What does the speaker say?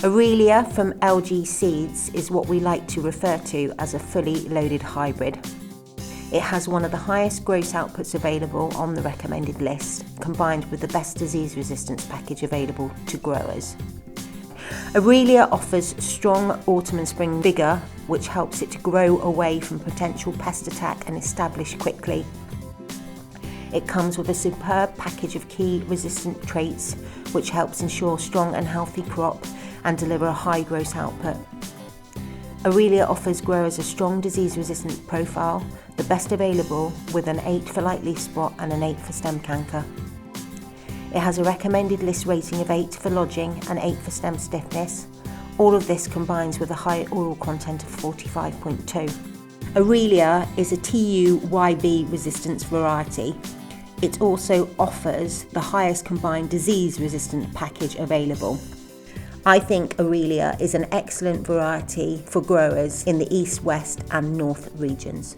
Aurelia from LG Seeds is what we like to refer to as a fully loaded hybrid. It has one of the highest gross outputs available on the recommended list, combined with the best disease resistance package available to growers. Aurelia offers strong autumn and spring vigour, which helps it to grow away from potential pest attack and establish quickly. It comes with a superb package of key resistant traits, which helps ensure strong and healthy crop and deliver a high gross output. Aurelia offers growers a strong disease resistant profile, the best available, with an 8 for light leaf spot and an 8 for stem canker. It has a recommended list rating of 8 for lodging and 8 for stem stiffness. All of this combines with a high oil content of 45.2. Aurelia is a TU-YB resistance variety. It also offers the highest combined disease resistant package available. I think Aurelia is an excellent variety for growers in the east, west and north regions.